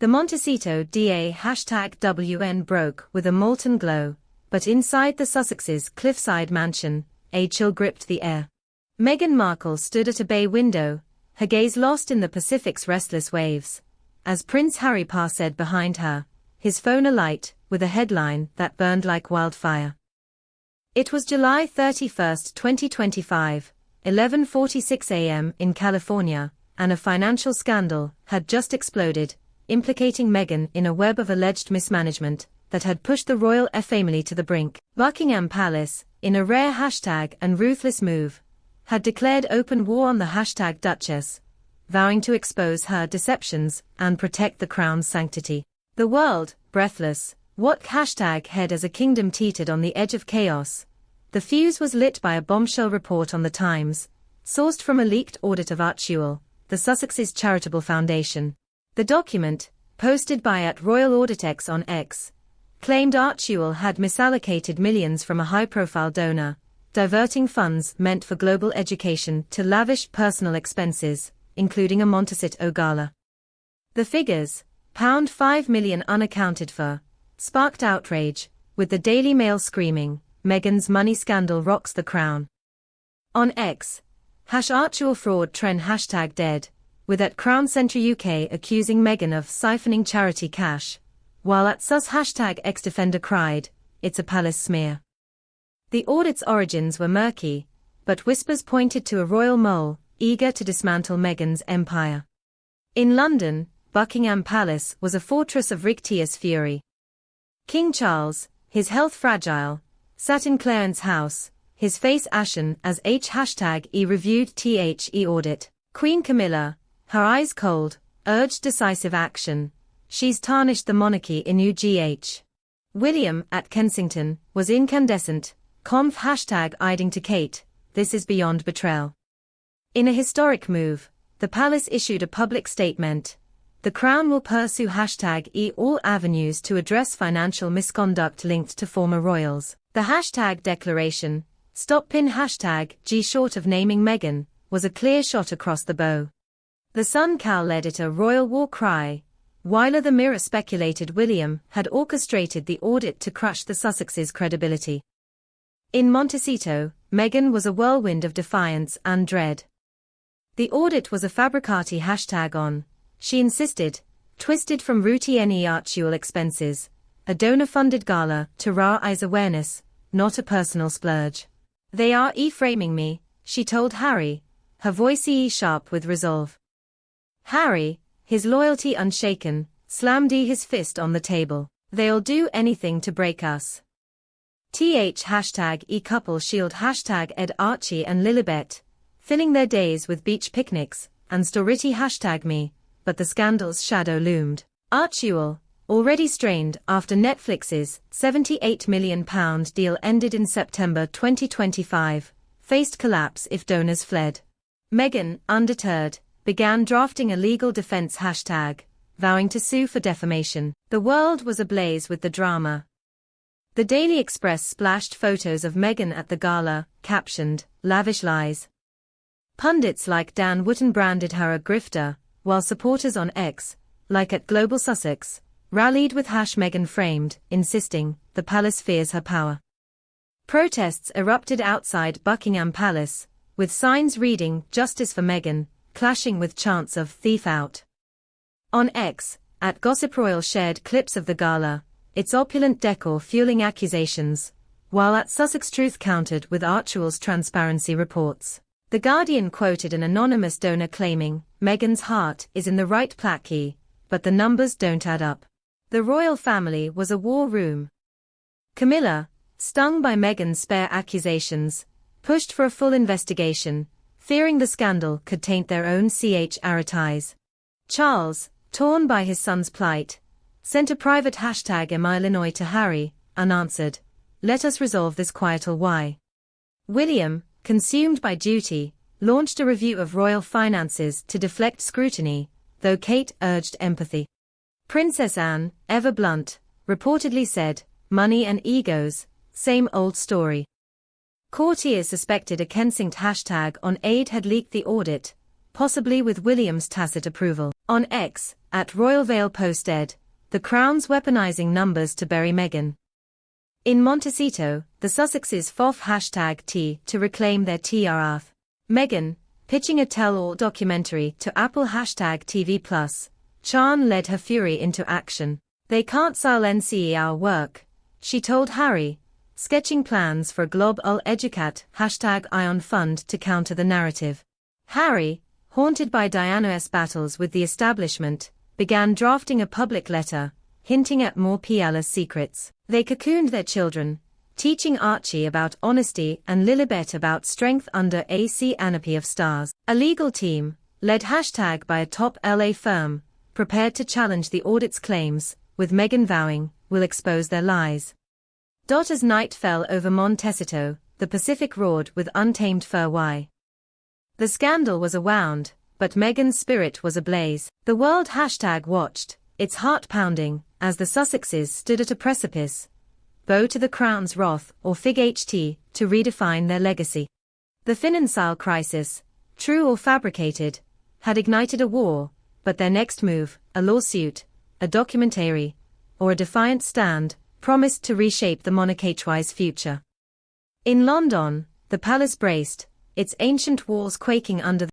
The Montecito DA #WN broke with a molten glow, but inside the Sussex's cliffside mansion, a chill gripped the air. Meghan Markle stood at a bay window, her gaze lost in the Pacific's restless waves, as Prince Harry passed behind her, his phone alight with a headline that burned like wildfire. It was July 31, 2025, 11:46 a.m. in California, and a financial scandal had just exploded, implicating Meghan in a web of alleged mismanagement that had pushed the royal family to the brink. Buckingham Palace, in a rare and ruthless move, had declared open war on the Duchess, vowing to expose her deceptions and protect the crown's sanctity. The world, breathless, what head as a kingdom teetered on the edge of chaos. The fuse was lit by a bombshell report on The Times, sourced from a leaked audit of Archewell, the Sussex's charitable foundation. The document, posted by @RoyalAuditX on X, claimed Archewell had misallocated millions from a high-profile donor, diverting funds meant for global education to lavish personal expenses, including a Montecito gala. The figures, £5 million unaccounted for, sparked outrage, with the Daily Mail screaming, "Meghan's money scandal rocks the crown." On X, #Archewell fraud trend #dead, with @Crown Centre UK accusing Meghan of siphoning charity cash, while @Sus #ex-defender cried, "It's a palace smear." The audit's origins were murky, but whispers pointed to a royal mole, eager to dismantle Meghan's empire. In London, Buckingham Palace was a fortress of rictus fury. King Charles, his health fragile, sat in Clarence House, his face ashen as #E reviewed the audit. Queen Camilla, her eyes cold, urged decisive action. "She's tarnished the monarchy in UGH." William, at Kensington, was incandescent, conf #iding to Kate, "This is beyond betrayal." In a historic move, the palace issued a public statement. The Crown will pursue #E all avenues to address financial misconduct linked to former royals. The #declaration, stop pin #G short of naming Meghan, was a clear shot across the bow. The Sun led it a royal war cry, while the Mirror speculated William had orchestrated the audit to crush the Sussex's credibility. In Montecito, Meghan was a whirlwind of defiance and dread. The audit was a fabricati on, she insisted, twisted from routine Archewell expenses, a donor-funded gala to raise awareness, not a personal splurge. "They are framing me," she told Harry, her voice sharp with resolve. Harry, his loyalty unshaken, slammed his fist on the table. "They'll do anything to break us." #E couple shield #Ed Archie and Lilibet, filling their days with beach picnics, and stority #me, but the scandal's shadow loomed. Archewell, already strained after Netflix's £78 million deal ended in September 2025, faced collapse if donors fled. Meghan, undeterred, began drafting a legal defense vowing to sue for defamation. The world was ablaze with the drama. The Daily Express splashed photos of Meghan at the gala, captioned, "Lavish lies." Pundits like Dan Wootton branded her a grifter, while supporters on X, like @Global Sussex, rallied with #Meghan framed, insisting, "The palace fears her power." Protests erupted outside Buckingham Palace, with signs reading, "Justice for Meghan," clashing with chants of "Thief out." On X, @GossipRoyal shared clips of the gala, its opulent decor fueling accusations, while @Sussex Truth countered with Archewell's transparency reports. The Guardian quoted an anonymous donor claiming, "Meghan's heart is in the right plaque, but the numbers don't add up." The royal family was a war room. Camilla, stung by Meghan's spare accusations, pushed for a full investigation, fearing the scandal could taint their own ties. Charles, torn by his son's plight, sent a private #Illinois to Harry, unanswered, "Let us resolve this quietly why." William, consumed by duty, launched a review of royal finances to deflect scrutiny, though Kate urged empathy. Princess Anne, ever blunt, reportedly said, "Money and egos, same old story." Courtiers suspected a Kensington #on aid had leaked the audit, possibly with William's tacit approval. On X, at Royal Vale Posted, the Crown's weaponizing numbers to bury Meghan. In Montecito, the Sussexes FOF #T to reclaim their TRF. Meghan, pitching a tell-all documentary to Apple #TV+, Chan led her fury into action. They can't silence our work, she told Harry, sketching plans for a Glob-ul Educat #Ion Fund to counter the narrative. Harry, haunted by Diana's battles with the establishment, began drafting a public letter, hinting at more Palace secrets. They cocooned their children, teaching Archie about honesty and Lilibet about strength under a canopy of stars. A legal team, led by a top LA firm, prepared to challenge the audit's claims, with Meghan vowing, "We'll expose their lies." As night fell over Montecito, the Pacific roared with untamed fur. The scandal was awound, but Meghan's spirit was ablaze. The world #watched, its heart pounding, as the Sussexes stood at a precipice. Bow to the Crown's wrath or fig HT to redefine their legacy. The financial crisis, true or fabricated, had ignited a war, but their next move, a lawsuit, a documentary, or a defiant stand, promised to reshape the monarchy's future. In London, the palace braced, its ancient walls quaking under